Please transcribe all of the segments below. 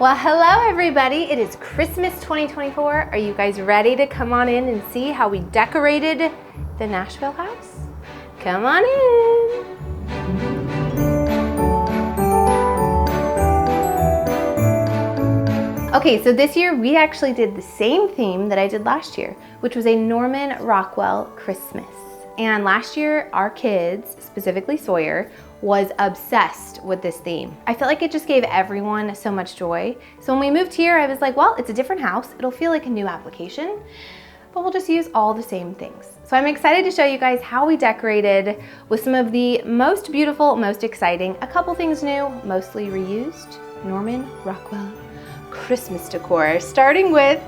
Well, hello everybody. It is Christmas 2024. Are you guys ready to come on in and see how we decorated the Nashville house? Come on in. Okay, so this year we actually did the same theme that I did last year, which was a Norman Rockwell Christmas. And last year, our kids, specifically Sawyer, was obsessed with this theme. I felt like it just gave everyone so much joy. So when we moved here, I was like, well, it's a different house. It'll feel like a new application, but we'll just use all the same things. So I'm excited to show you guys how we decorated with some of the most beautiful, most exciting, a couple things new, mostly reused, Norman Rockwell Christmas decor, starting with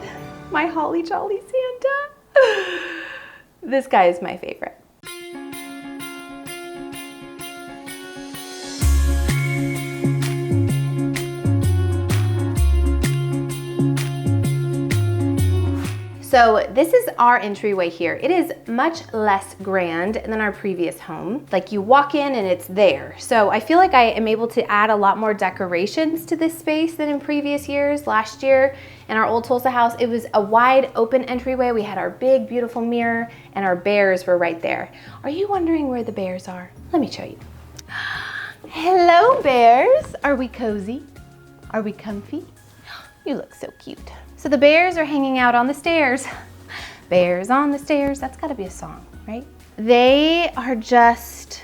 my Holly Jolly Santa. This guy is my favorite. So this is our entryway here. It is much less grand than our previous home. Like you walk in and it's there. So I feel like I am able to add a lot more decorations to this space than in previous years. Last year in our old Tulsa house, it was a wide open entryway. We had our big, beautiful mirror and our bears were right there. Are you wondering where the bears are? Let me show you. Hello, bears. Are we cozy? Are we comfy? You look so cute. So the bears are hanging out on the stairs. Bears on the stairs, that's gotta be a song, right? They are just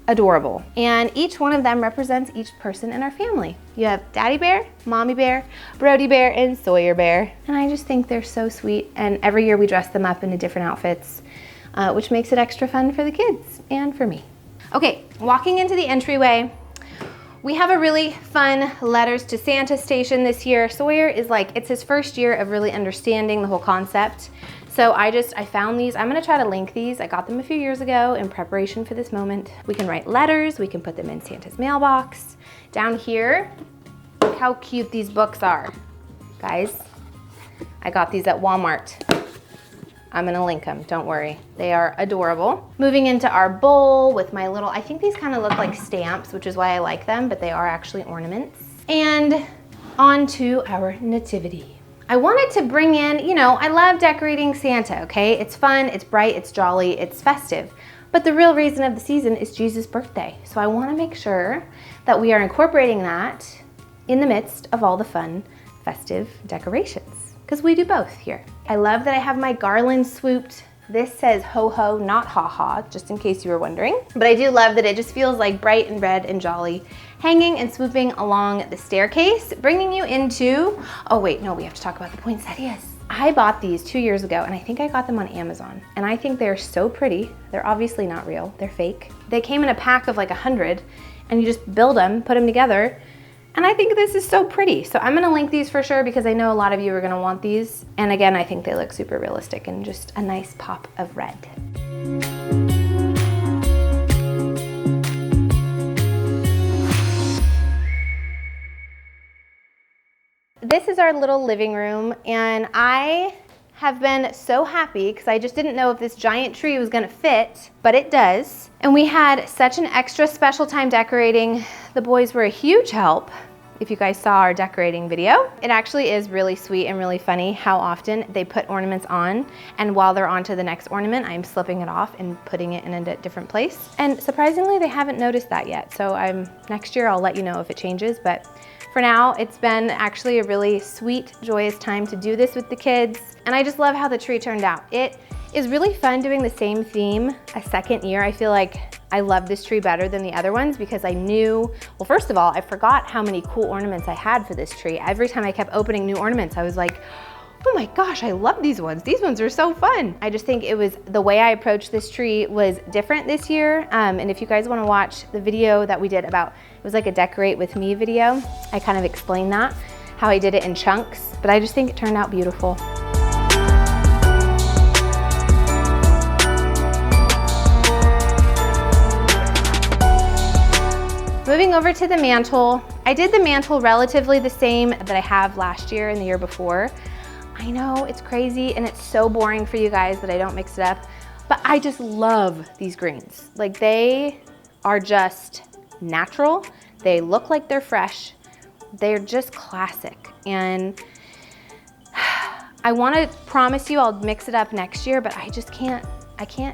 adorable. And each one of them represents each person in our family. You have Daddy Bear, Mommy Bear, Brody Bear, and Sawyer Bear. And I just think they're so sweet. And every year we dress them up into different outfits, which makes it extra fun for the kids and for me. Okay, walking into the entryway, we have a really fun Letters to Santa station this year. Sawyer is like, it's his first year of really understanding the whole concept. So I found these. I'm gonna try to link these. I got them a few years ago in preparation for this moment. We can write letters, we can put them in Santa's mailbox. Down here, look how cute these books are. Guys, I got these at Walmart. I'm gonna link them, don't worry. They are adorable. Moving into our bowl with my little, I think these kind of look like stamps, which is why I like them, but they are actually ornaments. And on to our nativity. I wanted to bring in, I love decorating Santa, okay? It's fun, it's bright, it's jolly, it's festive. But the real reason of the season is Jesus' birthday. So I wanna make sure that we are incorporating that in the midst of all the fun, festive decorations, because we do both here. I love that I have my garland swooped. This says ho ho, not ha ha, just in case you were wondering. But I do love that it just feels like bright and red and jolly, hanging and swooping along the staircase, bringing you into, oh wait, no, we have to talk about the poinsettias. I bought these 2 years ago and I think I got them on Amazon. And I think they're so pretty. They're obviously not real, they're fake. They came in a pack of like 100 and you just build them, put them together. And I think this is so pretty. So I'm gonna link these for sure because I know a lot of you are gonna want these. And again, I think they look super realistic and just a nice pop of red. This is our little living room and I have been so happy because I just didn't know if this giant tree was gonna fit, but it does. And we had such an extra special time decorating. The boys were a huge help. If you guys saw our decorating video, it actually is really sweet and really funny how often they put ornaments on, and while they're on to the next ornament, I'm slipping it off and putting it in a different place. And surprisingly, they haven't noticed that yet. So next year I'll let you know if it changes, but for now, it's been actually a really sweet, joyous time to do this with the kids. And I just love how the tree turned out. It is really fun doing the same theme a second year. I feel like I love this tree better than the other ones because I knew, well, first of all, I forgot how many cool ornaments I had for this tree. Every time I kept opening new ornaments, I was like, oh my gosh, I love these ones. These ones are so fun. I just think it was, the way I approached this tree was different this year. And if you guys wanna watch the video that we did about, it was like a decorate with me video, I kind of explained that, how I did it in chunks, but I just think it turned out beautiful. Moving over to the mantle, I did the mantle relatively the same that I have last year and the year before. I know it's crazy and it's so boring for you guys that I don't mix it up, but I just love these greens. Like they are just natural. They look like they're fresh, they're just classic. And I want to promise you I'll mix it up next year, but I just can't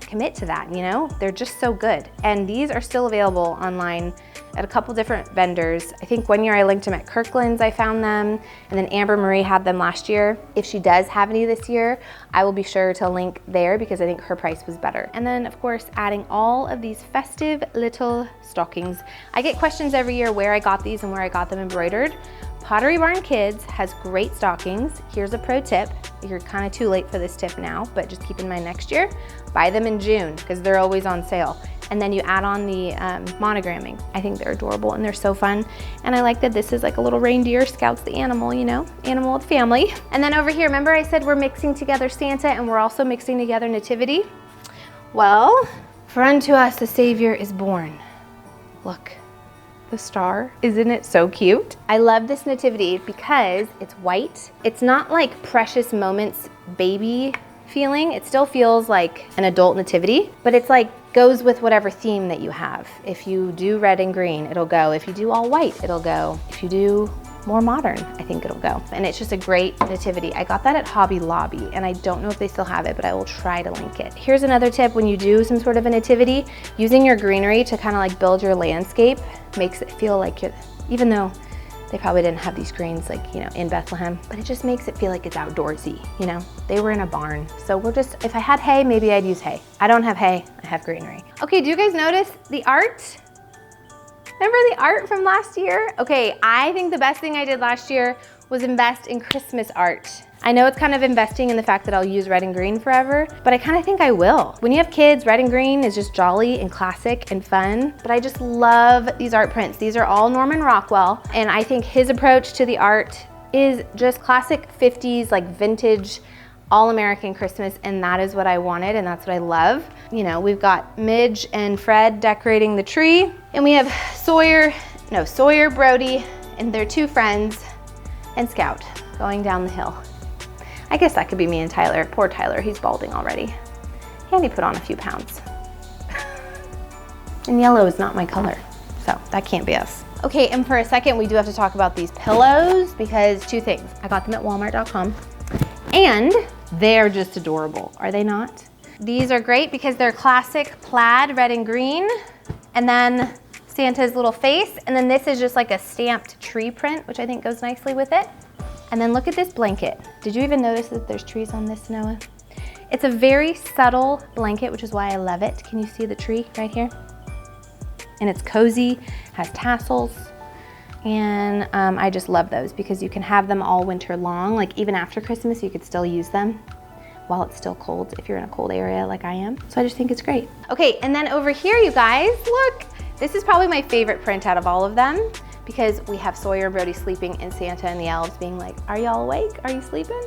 commit to that, you know? They're just so good. And these are still available online at a couple different vendors. I think one year I linked them at Kirkland's, I found them, and then Amber Marie had them last year. If she does have any this year, I will be sure to link there because I think her price was better. And then of course, adding all of these festive little stockings. I get questions every year where I got these and where I got them embroidered. Pottery Barn Kids has great stockings. Here's a pro tip. You're kind of too late for this tip now, but just keep in mind next year, buy them in June because they're always on sale. And then you add on the monogramming. I think they're adorable and they're so fun. And I like that this is like a little reindeer, Scout's the animal, you know, animal of the family. And then over here, remember I said we're mixing together Santa and we're also mixing together Nativity? Well, for unto us a Savior is born. Look. The star. Isn't it so cute? I love this nativity because it's white. It's not like Precious Moments baby feeling. It still feels like an adult nativity, but it's like goes with whatever theme that you have. If you do red and green, it'll go. If you do all white, it'll go. If you do more modern, I think it'll go. And it's just a great nativity. I got that at Hobby Lobby and I don't know if they still have it, but I will try to link it. Here's another tip when you do some sort of a nativity, using your greenery to kind of like build your landscape makes it feel like you're, even though they probably didn't have these greens like, you know, in Bethlehem, but it just makes it feel like it's outdoorsy, you know? They were in a barn. So we're just, if I had hay, maybe I'd use hay. I don't have hay, I have greenery. Okay, do you guys notice the art? Remember the art from last year? Okay, I think the best thing I did last year was invest in Christmas art. I know it's kind of investing in the fact that I'll use red and green forever, but I kind of think I will. When you have kids, red and green is just jolly and classic and fun, but I just love these art prints. These are all Norman Rockwell, and I think his approach to the art is just classic 50s, like vintage, all-American Christmas, and that is what I wanted, and that's what I love. You know, we've got Midge and Fred decorating the tree, and we have Sawyer, Brody, and their two friends, and Scout going down the hill. I guess that could be me and Tyler. Poor Tyler, he's balding already. And he put on a few pounds. And yellow is not my color, so that can't be us. Okay, and for a second, we do have to talk about these pillows because two things. I got them at walmart.com, and they're just adorable, are they not? These are great because they're classic plaid, red and green, and then Santa's little face, and then this is just like a stamped tree print, which I think goes nicely with it. And then look at this blanket. Did you even notice that there's trees on this, Noah? It's a very subtle blanket, which is why I love it. Can you see the tree right here? And it's cozy, has tassels, and I just love those because you can have them all winter long. Like even after Christmas, you could still use them while it's still cold if you're in a cold area like I am. So I just think it's great. Okay, and then over here, you guys, look. This is probably my favorite print out of all of them because we have Sawyer and Brody sleeping and Santa and the elves being like, are y'all awake? Are you sleeping?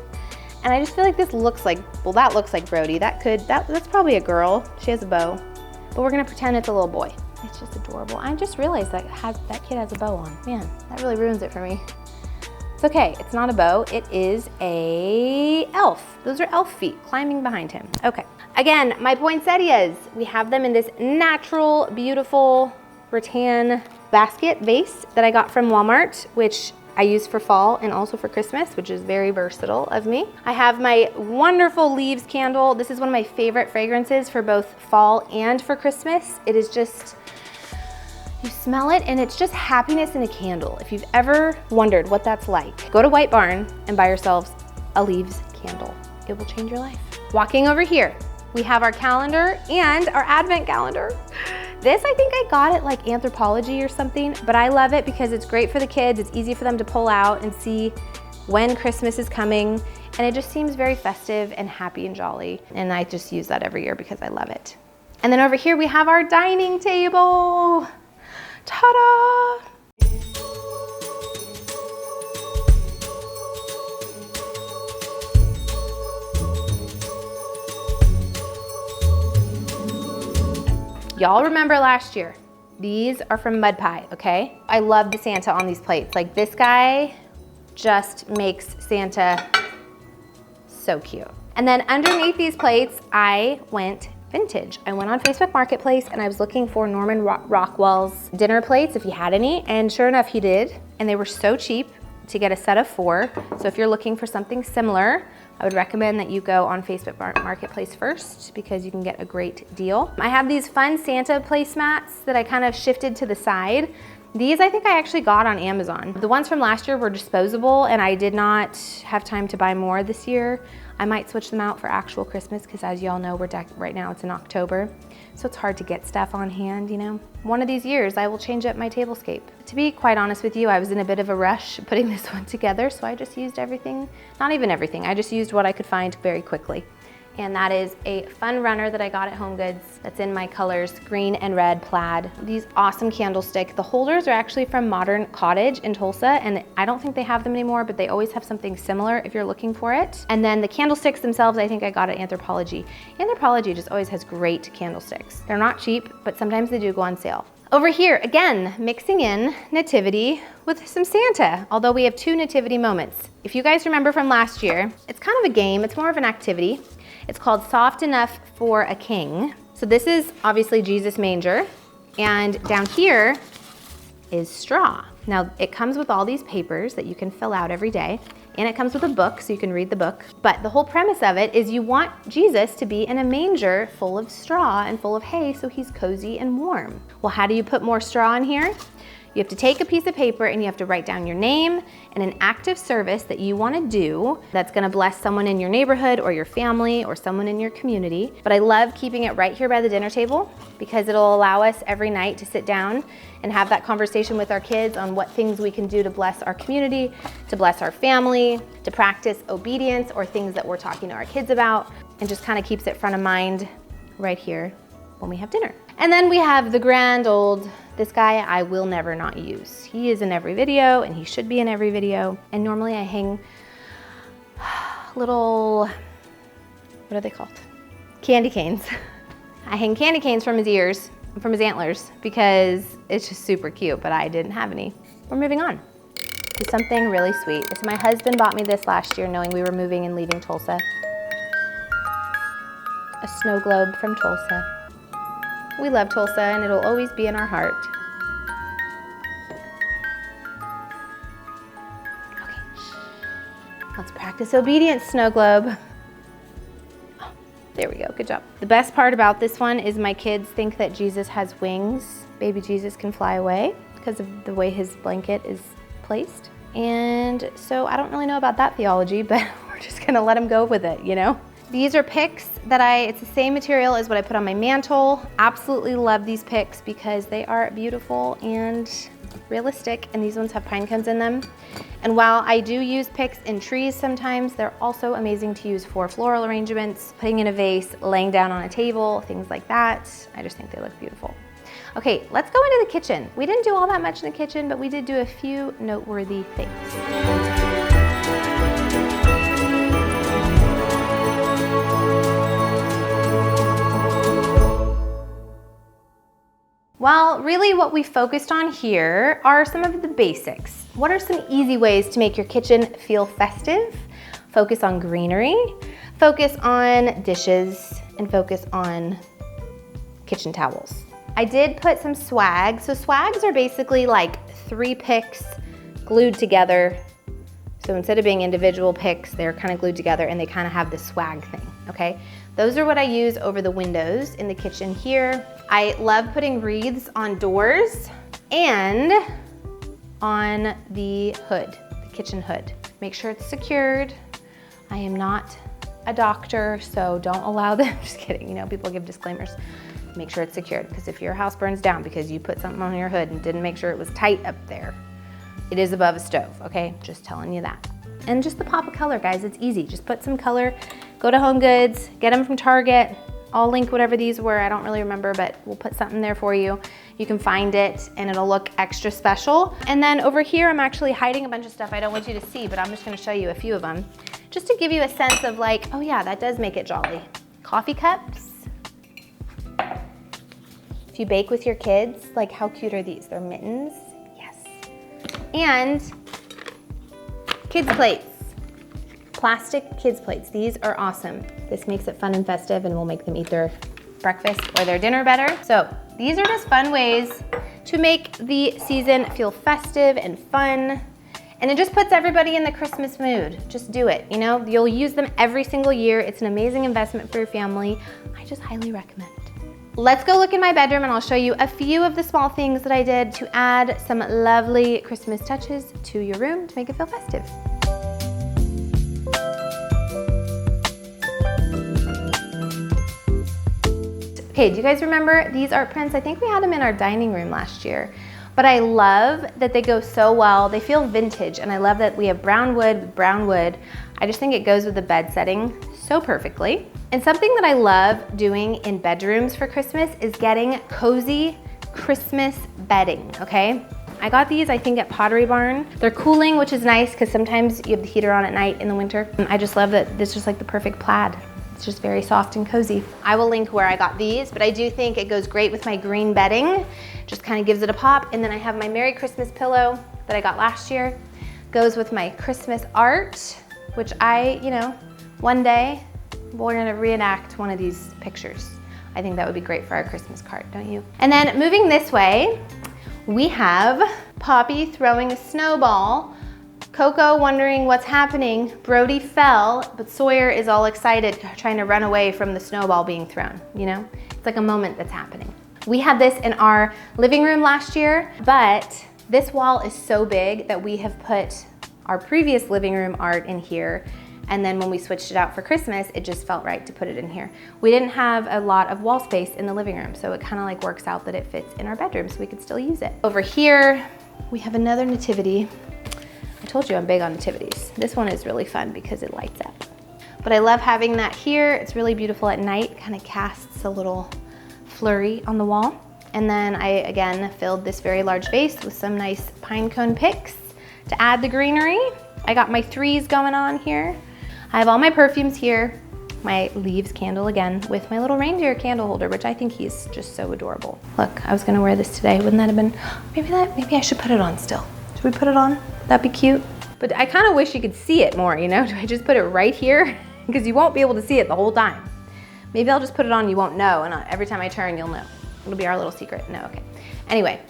And I just feel like this looks like, well, that looks like Brody. That's probably a girl. She has a bow, but we're gonna pretend it's a little boy. It's just adorable. I just realized that kid has a bow on. Man, that really ruins it for me. It's okay, it's not a bow, it is a elf. Those are elf feet climbing behind him. Okay, again, my poinsettias. We have them in this natural, beautiful rattan basket vase that I got from Walmart, which I use for fall and also for Christmas, which is very versatile of me. I have my wonderful leaves candle. This is one of my favorite fragrances for both fall and for Christmas. It is just, you smell it and it's just happiness in a candle. If you've ever wondered what that's like, go to White Barn and buy yourselves a leaves candle. It will change your life. Walking over here, we have our calendar and our advent calendar. This I think I got at like Anthropology or something, but I love it because it's great for the kids. It's easy for them to pull out and see when Christmas is coming. And it just seems very festive and happy and jolly. And I just use that every year because I love it. And then over here we have our dining table. Ta-da! Y'all remember last year, these are from Mud Pie, okay? I love the Santa on these plates. Like this guy just makes Santa so cute. And then underneath these plates, I went vintage. I went on Facebook Marketplace and I was looking for Norman Rockwell's dinner plates, if he had any, and sure enough, he did. And they were so cheap to get a set of 4. So if you're looking for something similar, I would recommend that you go on Facebook Marketplace first because you can get a great deal. I have these fun Santa placemats that I kind of shifted to the side. These I think I actually got on Amazon. The ones from last year were disposable and I did not have time to buy more this year. I might switch them out for actual Christmas because as y'all know, right now it's in October. So it's hard to get stuff on hand, you know. One of these years I will change up my tablescape. To be quite honest with you, I was in a bit of a rush putting this one together, so I just used everything, not even everything, I just used what I could find very quickly. And that is a fun runner that I got at HomeGoods that's in my colors, green and red plaid. These awesome candlestick. The holders are actually from Modern Cottage in Tulsa, and I don't think they have them anymore, but they always have something similar if you're looking for it. And then the candlesticks themselves, I think I got at Anthropologie. Anthropologie just always has great candlesticks. They're not cheap, but sometimes they do go on sale. Over here, again, mixing in nativity with some Santa, although we have 2 nativity moments. If you guys remember from last year, it's kind of a game, it's more of an activity. It's called Soft Enough for a King. So this is obviously Jesus' manger, and down here is straw. Now it comes with all these papers that you can fill out every day, and it comes with a book so you can read the book. But the whole premise of it is you want Jesus to be in a manger full of straw and full of hay so he's cozy and warm. Well, how do you put more straw in here? You have to take a piece of paper and you have to write down your name and an act of service that you want to do that's going to bless someone in your neighborhood or your family or someone in your community. But I love keeping it right here by the dinner table because it'll allow us every night to sit down and have that conversation with our kids on what things we can do to bless our community, to bless our family, to practice obedience or things that we're talking to our kids about, and just kind of keeps it front of mind right here when we have dinner. And then we have the grand old, this guy I will never not use. He is in every video and he should be in every video. And normally I hang little, what are they called? Candy canes. I hang candy canes from his ears, from his antlers, because it's just super cute, but I didn't have any. We're moving on to something really sweet. So my husband bought me this last year knowing we were moving and leaving Tulsa. A snow globe from Tulsa. We love Tulsa and it'll always be in our heart. Okay, let's practice obedience, snow globe. Oh, there we go, good job. The best part about this one is my kids think that Jesus has wings. Baby Jesus can fly away because of the way his blanket is placed. And so I don't really know about that theology, but we're just gonna let him go with it, you know? These are picks that it's the same material as what I put on my mantle. Absolutely love these picks because they are beautiful and realistic, and these ones have pine cones in them. And while I do use picks in trees sometimes, they're also amazing to use for floral arrangements, putting in a vase, laying down on a table, things like that. I just think they look beautiful. Okay, let's go into the kitchen. We didn't do all that much in the kitchen, but we did do a few noteworthy things. Well, really what we focused on here are some of the basics. What are some easy ways to make your kitchen feel festive? Focus on greenery, focus on dishes, and focus on kitchen towels. I did put some swag. So swags are basically like 3 picks glued together. So instead of being individual picks, they're kind of glued together and they kind of have this swag thing, okay? Those are what I use over the windows in the kitchen here. I love putting wreaths on doors and on the hood, the kitchen hood. Make sure it's secured. I am not a doctor, so don't allow them, just kidding, you know, people give disclaimers. Make sure it's secured, because if your house burns down because you put something on your hood and didn't make sure it was tight up there, it is above a stove, okay? Just telling you that. And just the pop of color, guys, it's easy. Just put some color, go to HomeGoods, get them from Target. I'll link whatever these were, I don't really remember, but we'll put something there for you. You can find it and it'll look extra special. And then over here, I'm actually hiding a bunch of stuff I don't want you to see, but I'm just gonna show you a few of them, just to give you a sense of like, oh yeah, that does make it jolly. Coffee cups. If you bake with your kids, like how cute are these? They're mittens, yes. And kids plates, plastic kids plates. These are awesome. This makes it fun and festive and we'll make them eat their breakfast or their dinner better. So these are just fun ways to make the season feel festive and fun. And it just puts everybody in the Christmas mood. Just do it, you know? You'll use them every single year. It's an amazing investment for your family. I just highly recommend it. Let's go look in my bedroom and I'll show you a few of the small things that I did to add some lovely Christmas touches to your room to make it feel festive. Okay, do you guys remember these art prints? I think we had them in our dining room last year, but I love that they go so well. They feel vintage, and I love that we have brown wood with brown wood. I just think it goes with the bed setting so perfectly. And something that I love doing in bedrooms for Christmas is getting cozy Christmas bedding, okay? I got these, I think, at Pottery Barn. They're cooling, which is nice because sometimes you have the heater on at night in the winter. I just love that this is just like the perfect plaid. It's just very soft and cozy. I will link where I got these, but I do think it goes great with my green bedding. Just kind of gives it a pop. And then I have my Merry Christmas pillow that I got last year. Goes with my Christmas art, which one day we're gonna reenact one of these pictures. I think that would be great for our Christmas card, don't you? And then moving this way, we have Poppy throwing a snowball, Coco wondering what's happening, Brody fell, but Sawyer is all excited trying to run away from the snowball being thrown, you know? It's like a moment that's happening. We had this in our living room last year, but this wall is so big that we have put our previous living room art in here, and then when we switched it out for Christmas, it just felt right to put it in here. We didn't have a lot of wall space in the living room, so it kind of like works out that it fits in our bedroom so we could still use it. Over here, we have another nativity. I told you I'm big on nativities. This one is really fun because it lights up. But I love having that here. It's really beautiful at night, kind of casts a little flurry on the wall. And then I, again, filled this very large vase with some nice pine cone picks to add the greenery. I got my threes going on here. I have all my perfumes here, my leaves candle again with my little reindeer candle holder, which I think he's just so adorable. Look, I was gonna wear this today. Wouldn't that have been, maybe I should put it on still. Should we put it on? That'd be cute. But I kind of wish you could see it more, you know? Do I just put it right here? Because you won't be able to see it the whole time. Maybe I'll just put it on, you won't know, and every time I turn, you'll know. It'll be our little secret. No, okay. Anyway,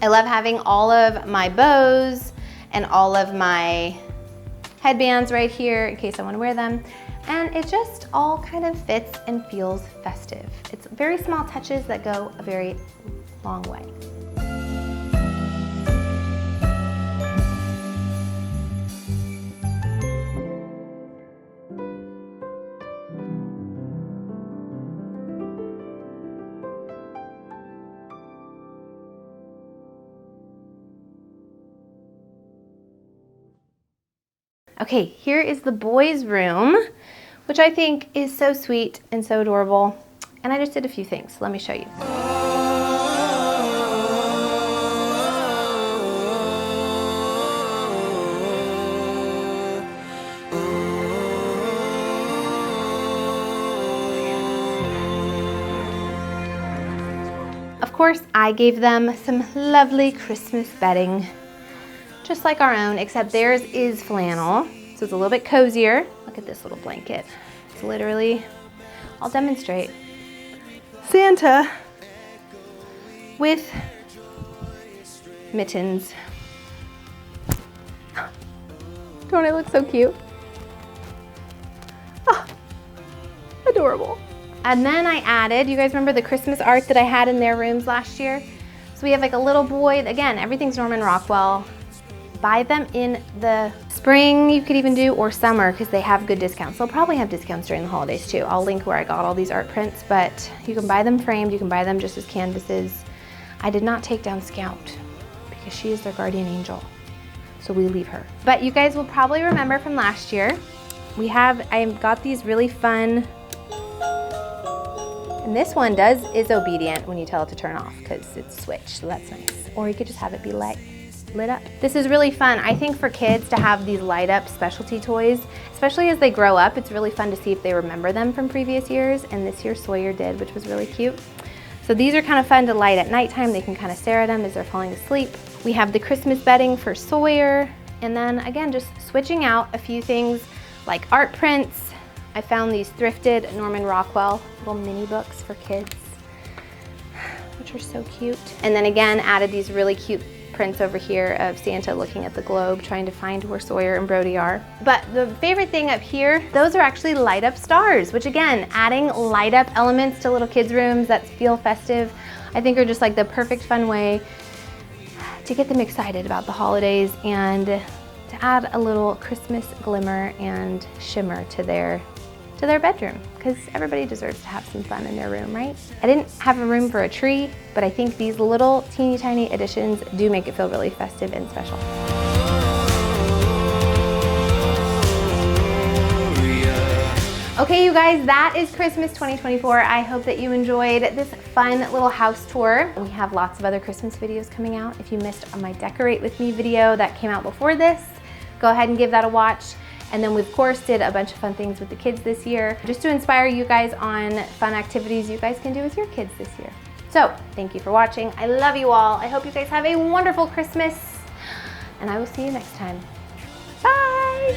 I love having all of my bows and all of my headbands right here in case I want to wear them. And it just all kind of fits and feels festive. It's very small touches that go a very long way. Okay, here is the boys' room, which I think is so sweet and so adorable. And I just did a few things. Let me show you. Of course, I gave them some lovely Christmas bedding, just like our own, except theirs is flannel, so it's a little bit cozier. Look at this little blanket. It's literally, I'll demonstrate, Santa with mittens. Don't I look so cute? Oh, adorable. And then I added, you guys remember the Christmas art that I had in their rooms last year? So we have like a little boy, again, everything's Norman Rockwell. Buy them in the spring, you could even do, or summer, because they have good discounts. They'll probably have discounts during the holidays too. I'll link where I got all these art prints, but you can buy them framed, you can buy them just as canvases. I did not take down Scout because she is their guardian angel, so we leave her. But you guys will probably remember from last year, I got these really fun, and this one is obedient when you tell it to turn off because it's switched, so that's nice. Or you could just have it be lit up. This is really fun. I think for kids to have these light up specialty toys, especially as they grow up, it's really fun to see if they remember them from previous years, and this year Sawyer did, which was really cute. So these are kind of fun to light at nighttime. They can kind of stare at them as they're falling asleep. We have the Christmas bedding for Sawyer, and then again, just switching out a few things like art prints I found these thrifted Norman Rockwell little mini books for kids, which are so cute. And then again, added these really cute prints over here of Santa looking at the globe, trying to find where Sawyer and Brody are. But the favorite thing up here, those are actually light up stars, which again, adding light up elements to little kids' rooms that feel festive, I think are just like the perfect fun way to get them excited about the holidays and to add a little Christmas glimmer and shimmer to their bedroom, because everybody deserves to have some fun in their room, right? I didn't have a room for a tree, but I think these little teeny tiny additions do make it feel really festive and special. Okay, you guys, that is Christmas 2024. I hope that you enjoyed this fun little house tour. We have lots of other Christmas videos coming out. If you missed my Decorate With Me video that came out before this, go ahead and give that a watch. And then we, of course, did a bunch of fun things with the kids this year, just to inspire you guys on fun activities you guys can do with your kids this year. So, thank you for watching. I love you all. I hope you guys have a wonderful Christmas, and I will see you next time. Bye!